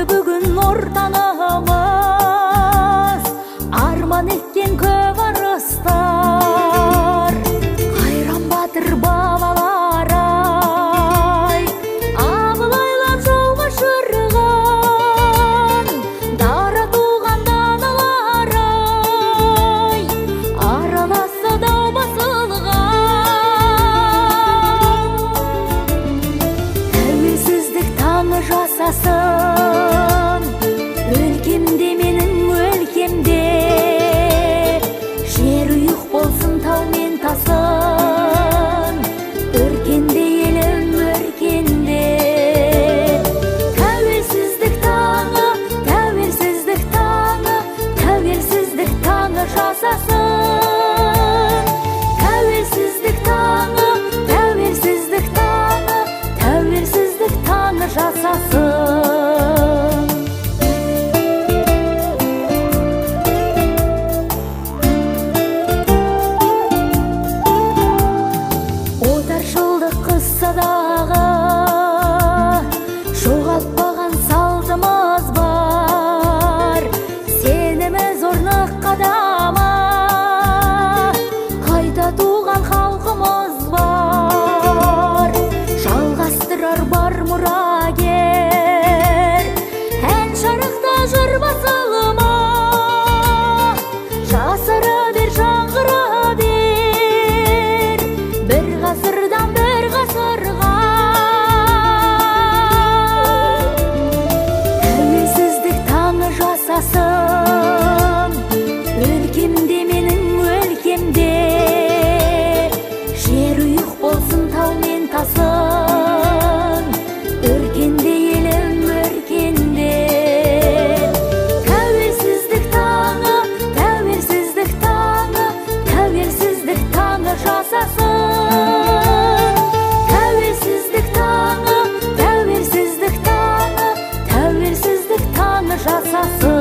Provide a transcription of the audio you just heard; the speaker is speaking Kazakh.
бүгін ортанамыз, арман еткен көп арыстар. Қайран батыр бабалар-ай, абылайлап жауға шырған, дара туған даналар-ай, араласа дау басылған. Тәуелсіздік таңы жасасын, өлкемде менің өлкемде, жер ұйық болсын тау мен тасын, өркенде елім өркенде. Тәуелсіздік таңы, тәуелсіздік таңы, тәуелсіздік таңы жасасын. Тәуелсіздік таңы, тәуелсіздік таңы, тәуелсіздік таңы жасасын. Отаршылдық қыссадағы жоғалтпаған салтымыз бар, сеніміз орнық қадама, қайта туған халқымыз бар. Жалғастырар бар мұрагер, ән шарықта жыр басылма, жасыра бер, жаңғыра бер, бір ғасырдан бір ғасырға. Тәуелсіздік таңы жасасын, өлкемде менің өлкемде, жер ұйық болсын тау мен тасын, өркенде елім өркенде. Тәуелсіздік таңы, тәуелсіздік таңы, тәуелсіздік таңы жасасын. Тәуелсіздік таңы, тәуелсіздік таңы, тәуелсіздік таңы жасасын.